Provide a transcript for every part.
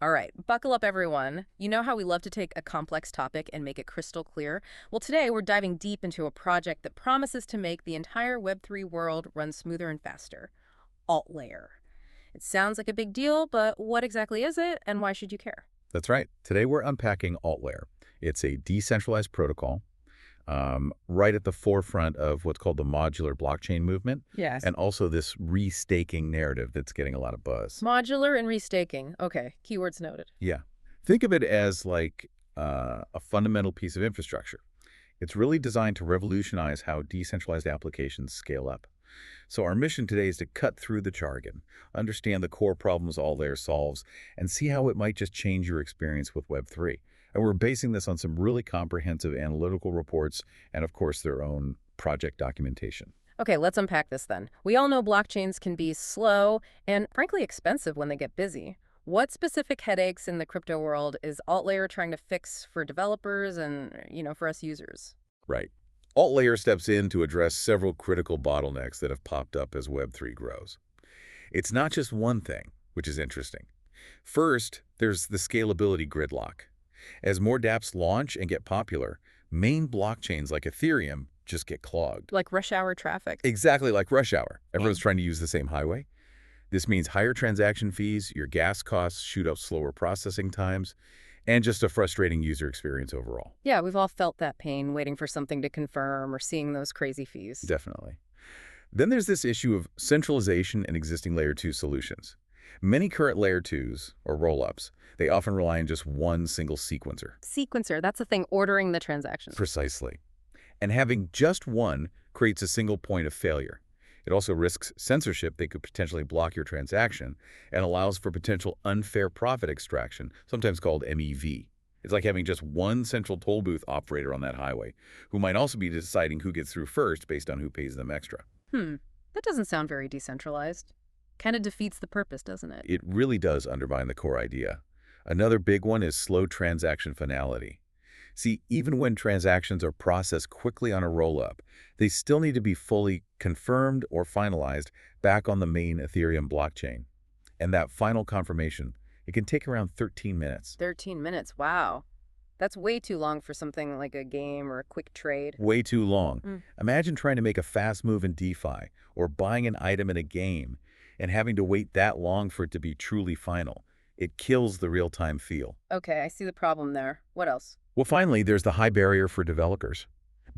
All right, buckle up, everyone. You know how we love to take a complex topic and make it crystal clear? Well, today we're diving deep into a project that promises to make the entire Web3 world run smoother and faster. AltLayer. It sounds like a big deal, but what exactly is it, and why should you care? That's right. Today we're unpacking AltLayer. It's a decentralized protocol right at the forefront of what's called the modular blockchain movement, Yes. and also this restaking narrative that's getting a lot of buzz. Modular and restaking. Okay, keywords noted. Yeah. Think of it as like a fundamental piece of infrastructure. It's really designed to revolutionize how decentralized applications scale up. So our mission today is to cut through the jargon, understand the core problems AltLayer solves, and see how it might just change your experience with Web3. And we're basing this on some really comprehensive analytical reports and, of course, their own project documentation. Okay, let's unpack this then. We all know blockchains can be slow and, frankly, expensive when they get busy. What specific headaches in the crypto world is AltLayer trying to fix for developers and, for us users? Right. AltLayer steps in to address several critical bottlenecks that have popped up as Web3 grows. It's not just one thing, which is interesting. First, there's the scalability gridlock. As more dApps launch and get popular, main blockchains like Ethereum just get clogged. Like rush hour traffic. Exactly like rush hour. Everyone's trying to use the same highway. This means higher transaction fees, your gas costs shoot up slower processing times, and just a frustrating user experience overall. Yeah, we've all felt that pain waiting for something to confirm or seeing those crazy fees. Definitely. Then there's this issue of centralization in existing Layer 2 solutions. Many current Layer 2s, or rollups, they often rely on just one single sequencer. Sequencer, that's the thing ordering the transactions. Precisely. And having just one creates a single point of failure. It also risks censorship that could potentially block your transaction and allows for potential unfair profit extraction, sometimes called MEV. It's like having just one central toll booth operator on that highway, who might also be deciding who gets through first based on who pays them extra. That doesn't sound very decentralized. Kind of defeats the purpose, doesn't it? It really does undermine the core idea. Another big one is slow transaction finality. See, even when transactions are processed quickly on a rollup, they still need to be fully confirmed or finalized back on the main Ethereum blockchain. And that final confirmation, it can take around 13 minutes. 13 minutes, wow. That's way too long for something like a game or a quick trade. Way too long. Imagine trying to make a fast move in DeFi or buying an item in a game and having to wait that long for it to be truly final. It kills the real-time feel. Okay, I see the problem there. What else? Well, finally, there's the high barrier for developers.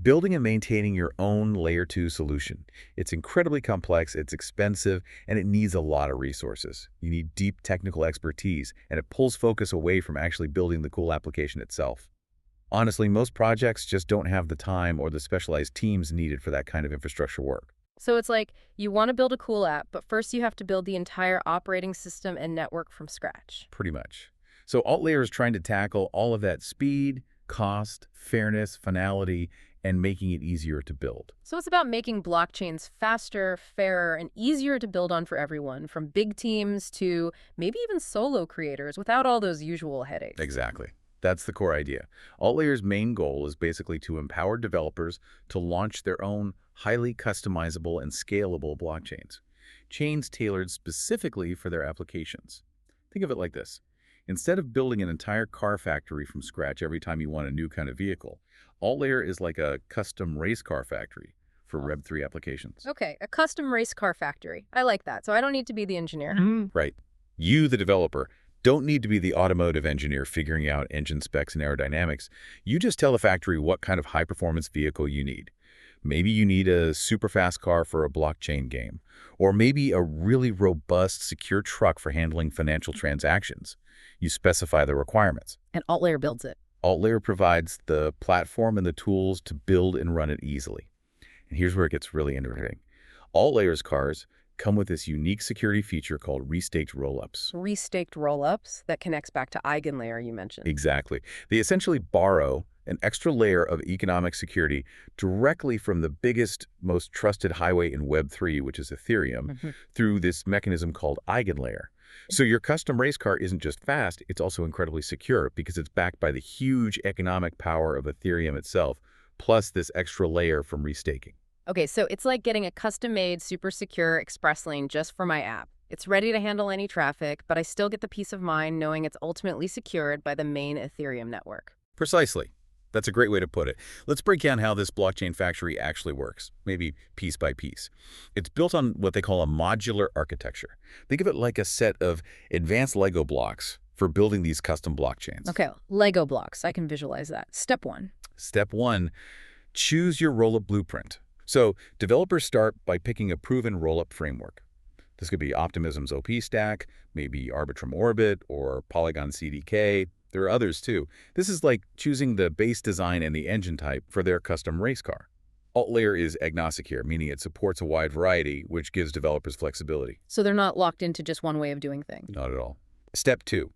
Building and maintaining your own Layer 2 solution. It's incredibly complex, it's expensive, and it needs a lot of resources. You need deep technical expertise, and it pulls focus away from actually building the cool application itself. Honestly, most projects just don't have the time or the specialized teams needed for that kind of infrastructure work. So it's like you want to build a cool app, but first you have to build the entire operating system and network from scratch. Pretty much. So AltLayer is trying to tackle all of that speed, cost, fairness, finality, and making it easier to build. So it's about making blockchains faster, fairer, and easier to build on for everyone, from big teams to maybe even solo creators without all those usual headaches. Exactly. That's the core idea. AltLayer's main goal is basically to empower developers to launch their own highly customizable and scalable blockchains. Chains tailored specifically for their applications. Think of it like this. Instead of building an entire car factory from scratch every time you want a new kind of vehicle, AltLayer is like a custom race car factory for Web3 applications. Okay, a custom race car factory. I like that. So I don't need to be the engineer. Right. You, the developer, don't need to be the automotive engineer figuring out engine specs and aerodynamics. You just tell the factory what kind of high-performance vehicle you need. Maybe you need a super fast car for a blockchain game, or maybe a really robust, secure truck for handling financial transactions. You specify the requirements. And AltLayer builds it. AltLayer provides the platform and the tools to build and run it easily. And here's where it gets really interesting. AltLayer's cars come with this unique security feature called restaked rollups. Restaked rollups that connects back to EigenLayer you mentioned. Exactly. They essentially borrow an extra layer of economic security directly from the biggest, most trusted highway in Web3, which is Ethereum, through this mechanism called EigenLayer. So your custom race car isn't just fast, it's also incredibly secure because it's backed by the huge economic power of Ethereum itself, plus this extra layer from restaking. Okay, so it's like getting a custom-made, super secure express lane just for my app. It's ready to handle any traffic, but I still get the peace of mind knowing it's ultimately secured by the main Ethereum network. Precisely. That's a great way to put it. Let's break down how this blockchain factory actually works, maybe piece by piece. It's built on what they call a modular architecture. Think of it like a set of advanced Lego blocks for building these custom blockchains. Okay, Lego blocks. I can visualize that. Step one. Step one, choose your rollup blueprint. So developers start by picking a proven rollup framework. This could be Optimism's OP stack, maybe Arbitrum Orbit, or Polygon CDK. There are others too. This is like choosing the base design and the engine type for their custom race car. AltLayer is agnostic here, meaning it supports a wide variety, which gives developers flexibility. So they're not locked into just one way of doing things. Not at all. Step two,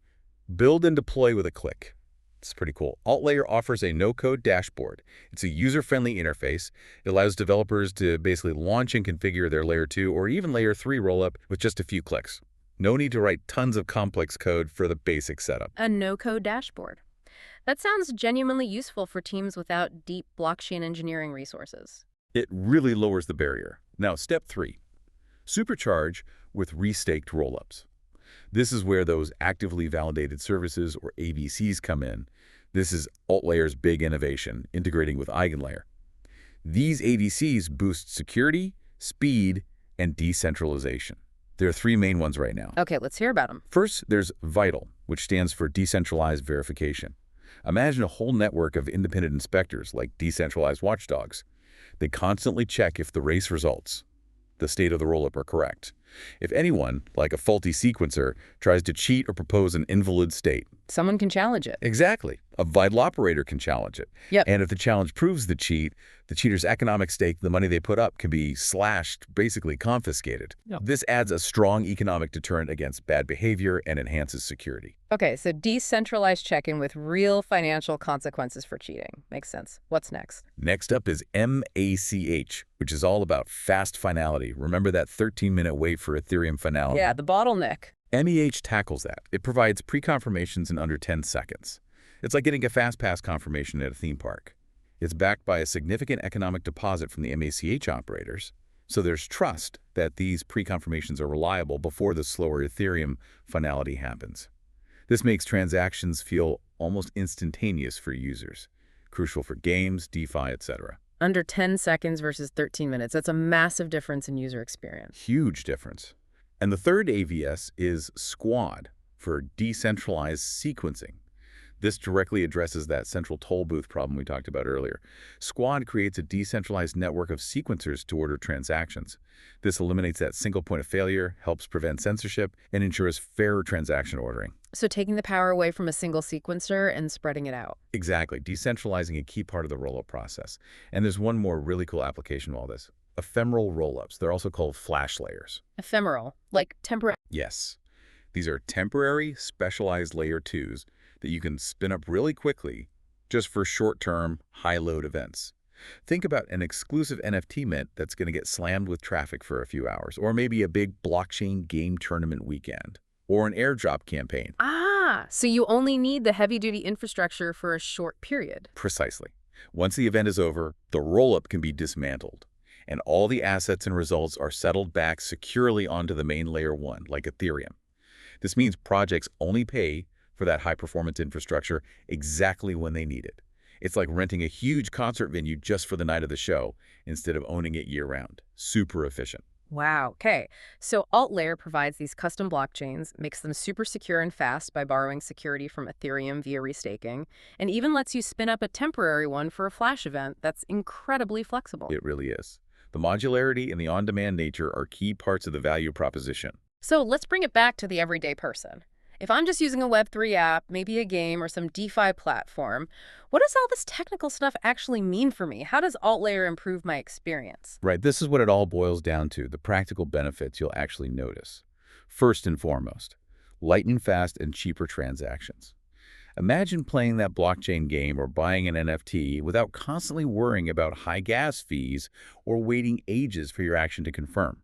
build and deploy with a click. It's pretty cool. AltLayer offers a no-code dashboard. It's a user-friendly interface. It allows developers to basically launch and configure their Layer 2 or even Layer 3 rollup with just a few clicks. No need to write tons of complex code for the basic setup. A no-code dashboard. That sounds genuinely useful for teams without deep blockchain engineering resources. It really lowers the barrier. Now, step three, supercharge with restaked rollups. This is where those actively validated services, or AVCs, come in. This is AltLayer's big innovation, integrating with EigenLayer. These AVCs boost security, speed, and decentralization. There are three main ones right now. Okay, let's hear about them. First, there's VITAL, which stands for decentralized verification. Imagine a whole network of independent inspectors, like decentralized watchdogs. They constantly check if the race results, the state of the rollup, are correct. If anyone, like a faulty sequencer, tries to cheat or propose an invalid state. Someone can challenge it. Exactly. A vital operator can challenge it. Yep. And if the challenge proves the cheater's economic stake, the money they put up, can be slashed, basically confiscated. Yep. This adds a strong economic deterrent against bad behavior and enhances security. Okay, so decentralized check-in with real financial consequences for cheating. Makes sense. What's next? Next up is MACH, which is all about fast finality. Remember that 13-minute wait for Ethereum finality? Yeah, the bottleneck. MEH tackles that. It provides pre-confirmations in under 10 seconds. It's like getting a fast-pass confirmation at a theme park. It's backed by a significant economic deposit from the MACH operators, so there's trust that these pre-confirmations are reliable before the slower Ethereum finality happens. This makes transactions feel almost instantaneous for users, crucial for games, DeFi, etc. Under 10 seconds versus 13 minutes. That's a massive difference in user experience. Huge difference. And the third AVS is Squad, for decentralized sequencing. This directly addresses that central toll booth problem we talked about earlier. Squad creates a decentralized network of sequencers to order transactions. This eliminates that single point of failure, helps prevent censorship, and ensures fairer transaction ordering. So taking the power away from a single sequencer and spreading it out. Exactly, decentralizing a key part of the rollup process. And there's one more really cool application of all this. Ephemeral rollups. They're also called flash layers. Ephemeral, like temporary. Yes. These are temporary, specialized layer 2s that you can spin up really quickly just for short-term, high-load events. Think about an exclusive NFT mint that's going to get slammed with traffic for a few hours, or maybe a big blockchain game tournament weekend, or an airdrop campaign. Ah, so you only need the heavy-duty infrastructure for a short period. Precisely. Once the event is over, the rollup can be dismantled, and all the assets and results are settled back securely onto the main layer 1, like Ethereum. This means projects only pay for that high-performance infrastructure exactly when they need it. It's like renting a huge concert venue just for the night of the show instead of owning it year-round. Super efficient. Wow. Okay. So AltLayer provides these custom blockchains, makes them super secure and fast by borrowing security from Ethereum via restaking, and even lets you spin up a temporary one for a flash event that's incredibly flexible. It really is. The modularity and the on-demand nature are key parts of the value proposition. So let's bring it back to the everyday person. If I'm just using a Web3 app, maybe a game or some DeFi platform, what does all this technical stuff actually mean for me? How does AltLayer improve my experience? Right, this is what it all boils down to, the practical benefits you'll actually notice. First and foremost, lightning fast and cheaper transactions. Imagine playing that blockchain game or buying an NFT without constantly worrying about high gas fees or waiting ages for your action to confirm.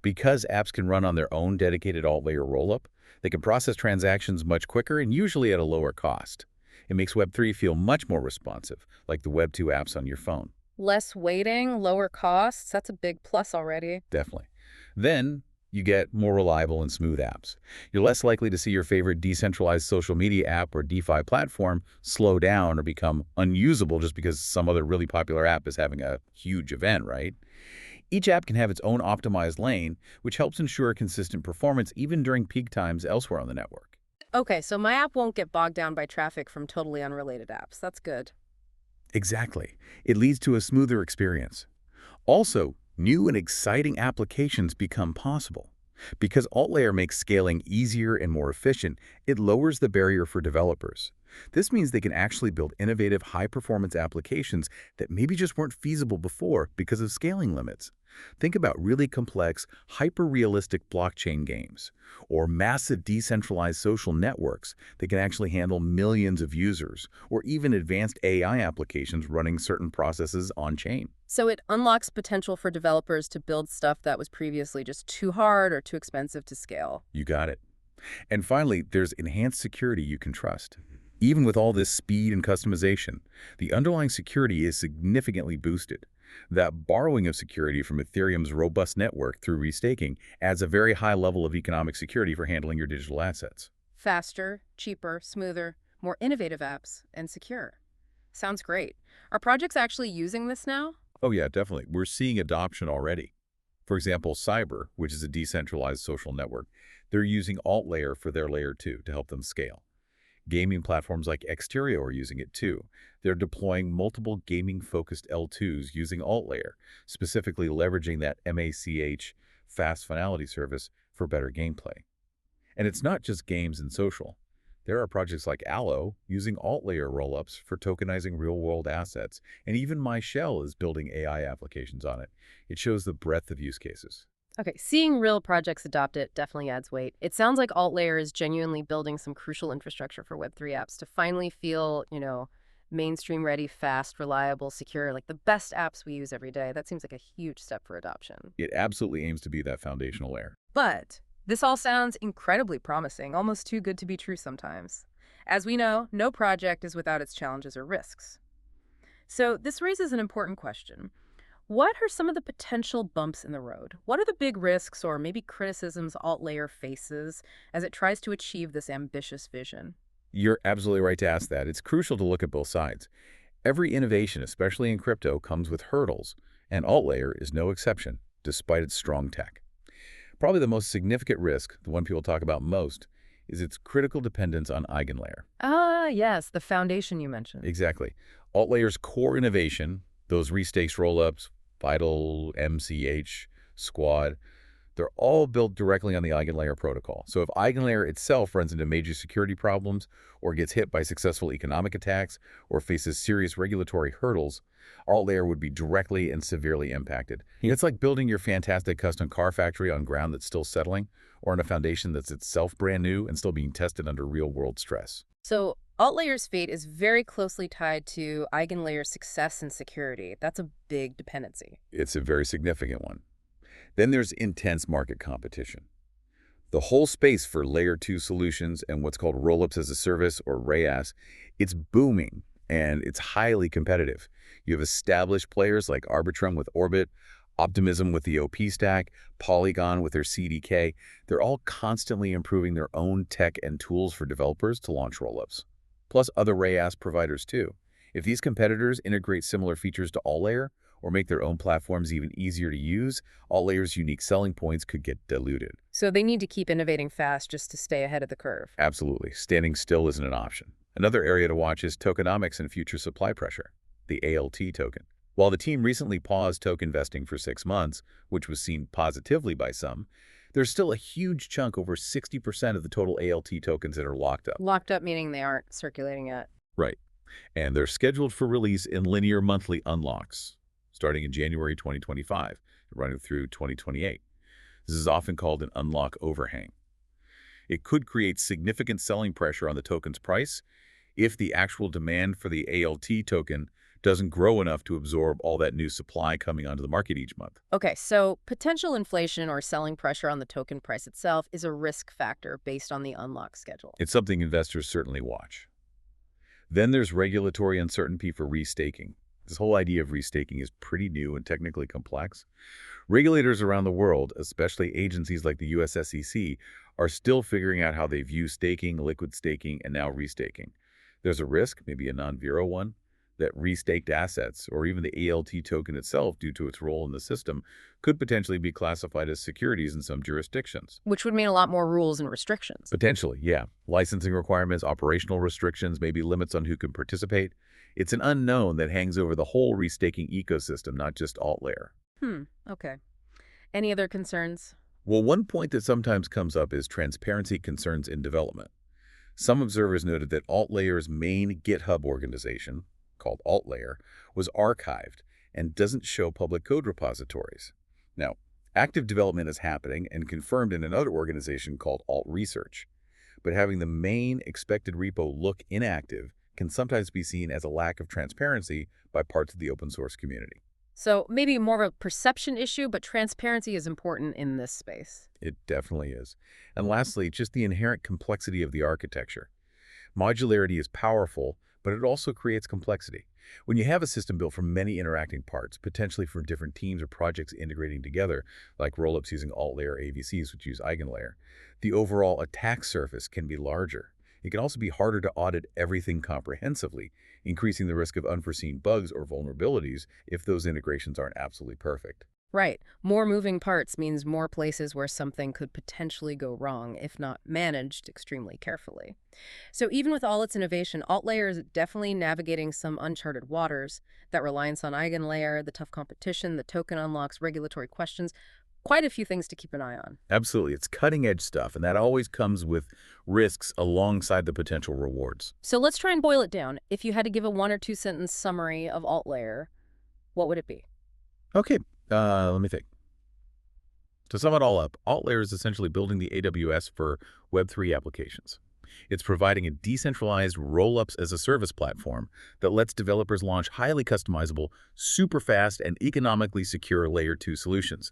Because apps can run on their own dedicated AltLayer rollup, they can process transactions much quicker and usually at a lower cost. It makes Web3 feel much more responsive, like the Web2 apps on your phone. Less waiting, lower costs, that's a big plus already. Definitely. Then, You get more reliable and smooth apps. You're less likely to see your favorite decentralized social media app or DeFi platform slow down or become unusable just because some other really popular app is having a huge event, right? Each app can have its own optimized lane, which helps ensure consistent performance even during peak times elsewhere on the network. Okay, so my app won't get bogged down by traffic from totally unrelated apps. That's good. Exactly. It leads to a smoother experience. Also, new and exciting applications become possible. Because AltLayer makes scaling easier and more efficient, it lowers the barrier for developers. This means they can actually build innovative, high-performance applications that maybe just weren't feasible before because of scaling limits. Think about really complex, hyper-realistic blockchain games, or massive decentralized social networks that can actually handle millions of users, or even advanced AI applications running certain processes on-chain. So it unlocks potential for developers to build stuff that was previously just too hard or too expensive to scale. You got it. And finally, there's enhanced security you can trust. Even with all this speed and customization, the underlying security is significantly boosted. That borrowing of security from Ethereum's robust network through restaking adds a very high level of economic security for handling your digital assets. Faster, cheaper, smoother, more innovative apps, and secure. Sounds great. Are projects actually using this now? Oh yeah, definitely. We're seeing adoption already. For example, Cyber, which is a decentralized social network, they're using AltLayer for their Layer 2 to help them scale. Gaming platforms like Xterrio are using it too. They're deploying multiple gaming-focused L2s using AltLayer, specifically leveraging that MACH fast finality service for better gameplay. And it's not just games and social. There are projects like Allo using AltLayer rollups for tokenizing real-world assets, and even MyShell is building AI applications on it. It shows the breadth of use cases. Okay, seeing real projects adopt it definitely adds weight. It sounds like AltLayer is genuinely building some crucial infrastructure for Web3 apps to finally feel, mainstream ready, fast, reliable, secure, like the best apps we use every day. That seems like a huge step for adoption. It absolutely aims to be that foundational layer. But this all sounds incredibly promising, almost too good to be true sometimes. As we know, no project is without its challenges or risks. So this raises an important question. What are some of the potential bumps in the road? What are the big risks or maybe criticisms AltLayer faces as it tries to achieve this ambitious vision? You're absolutely right to ask that. It's crucial to look at both sides. Every innovation, especially in crypto, comes with hurdles, and AltLayer is no exception, despite its strong tech. Probably the most significant risk, the one people talk about most, is its critical dependence on EigenLayer. Ah, yes, the foundation you mentioned. Exactly. AltLayer's core innovation, those restakes rollups, Vital, MCH, Squad, they're all built directly on the EigenLayer protocol. So if EigenLayer itself runs into major security problems or gets hit by successful economic attacks or faces serious regulatory hurdles, AltLayer would be directly and severely impacted. It's like building your fantastic custom car factory on ground that's still settling or on a foundation that's itself brand new and still being tested under real-world stress. So AltLayer's fate is very closely tied to EigenLayer's success and security. That's a big dependency. It's a very significant one. Then there's intense market competition. The whole space for Layer 2 solutions and what's called Rollup-as-a-Service or RaaS, it's booming and it's highly competitive. You have established players like Arbitrum with Orbit, Optimism with the OP stack, Polygon with their CDK. They're all constantly improving their own tech and tools for developers to launch rollups. Plus other RaaS providers too. If these competitors integrate similar features to AltLayer or make their own platforms even easier to use, AltLayer's unique selling points could get diluted. So they need to keep innovating fast just to stay ahead of the curve. Absolutely. Standing still isn't an option. Another area to watch is tokenomics and future supply pressure, the ALT token. While the team recently paused token vesting for 6 months, which was seen positively by some, there's still a huge chunk, over 60% of the total ALT tokens that are locked up. Locked up meaning they aren't circulating yet. Right. And they're scheduled for release in linear monthly unlocks, starting in January 2025 and running through 2028. This is often called an unlock overhang. It could create significant selling pressure on the token's price if the actual demand for the ALT token doesn't grow enough to absorb all that new supply coming onto the market each month. Okay, so potential inflation or selling pressure on the token price itself is a risk factor based on the unlock schedule. It's something investors certainly watch. Then there's regulatory uncertainty for restaking. This This whole idea of restaking is pretty new and technically complex. Regulators around the world, especially agencies like the US SEC, are still figuring out how they view staking, liquid staking, and now restaking. There's a risk, maybe a non-zero one, that restaked assets, or even the ALT token itself due to its role in the system, could potentially be classified as securities in some jurisdictions. Which would mean a lot more rules and restrictions. Potentially, yeah. Licensing requirements, operational restrictions, maybe limits on who can participate. It's an unknown that hangs over the whole restaking ecosystem, not just AltLayer. Okay. Any other concerns? Well, one point that sometimes comes up is transparency concerns in development. Some observers noted that AltLayer's main GitHub organization, called AltLayer, was archived and doesn't show public code repositories. Now, active development is happening and confirmed in another organization called Alt Research, but having the main expected repo look inactive can sometimes be seen as a lack of transparency by parts of the open source community. So maybe more of a perception issue, but transparency is important in this space. It definitely is. And lastly, just the inherent complexity of the architecture. Modularity is powerful, but it also creates complexity. When you have a system built from many interacting parts, potentially from different teams or projects integrating together, like rollups using AltLayer AVCs, which use EigenLayer, the overall attack surface can be larger. It can also be harder to audit everything comprehensively, increasing the risk of unforeseen bugs or vulnerabilities if those integrations aren't absolutely perfect. Right. More moving parts means more places where something could potentially go wrong if not managed extremely carefully. So even with all its innovation, AltLayer is definitely navigating some uncharted waters. That reliance on EigenLayer, the tough competition, the token unlocks, regulatory questions, quite a few things to keep an eye on. Absolutely. It's cutting-edge stuff, and that always comes with risks alongside the potential rewards. So let's try and boil it down. If you had to give a 1 or 2 sentence summary of AltLayer, what would it be? Okay, let me think. To sum it all up, AltLayer is essentially building the AWS for Web3 applications. It's providing a decentralized Rollup-as-a-Service platform that lets developers launch highly customizable, super fast, and economically secure Layer 2 solutions.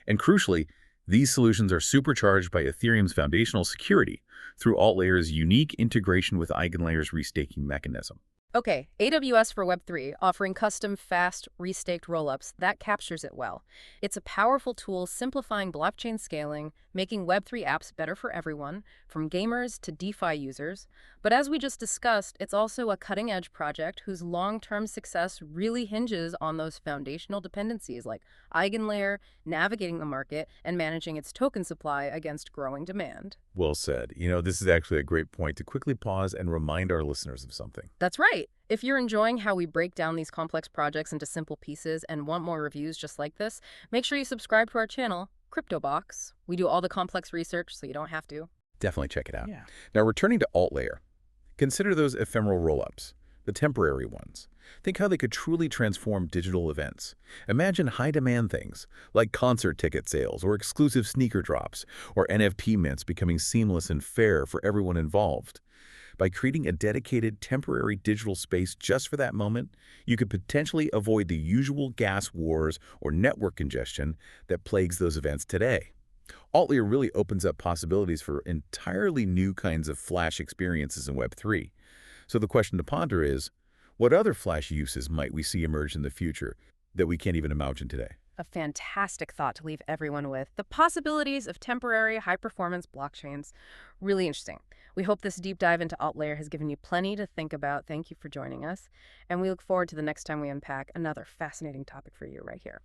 And crucially, these solutions are supercharged by Ethereum's foundational security through AltLayer's unique integration with EigenLayer's restaking mechanism. Okay, AWS for Web3, offering custom, fast, restaked rollups, that captures it well. It's a powerful tool simplifying blockchain scaling, making Web3 apps better for everyone, from gamers to DeFi users. But as we just discussed, it's also a cutting-edge project whose long-term success really hinges on those foundational dependencies like EigenLayer, navigating the market, and managing its token supply against growing demand. Well said. You know, this is actually a great point to quickly pause and remind our listeners of something. That's right. If you're enjoying how we break down these complex projects into simple pieces and want more reviews just like this, make sure you subscribe to our channel, CryptoBox. We do all the complex research, so you don't have to. Definitely check it out. Yeah. Now, returning to AltLayer, consider those ephemeral rollups, the temporary ones. Think how they could truly transform digital events. Imagine high-demand things, like concert ticket sales or exclusive sneaker drops, or NFT mints becoming seamless and fair for everyone involved. By creating a dedicated temporary digital space just for that moment, you could potentially avoid the usual gas wars or network congestion that plagues those events today. AltLayer really opens up possibilities for entirely new kinds of Flash experiences in Web3. So the question to ponder is, what other Flash uses might we see emerge in the future that we can't even imagine today? A fantastic thought to leave everyone with. The possibilities of temporary high-performance blockchains. Really interesting. We hope this deep dive into AltLayer has given you plenty to think about. Thank you for joining us. And we look forward to the next time we unpack another fascinating topic for you right here.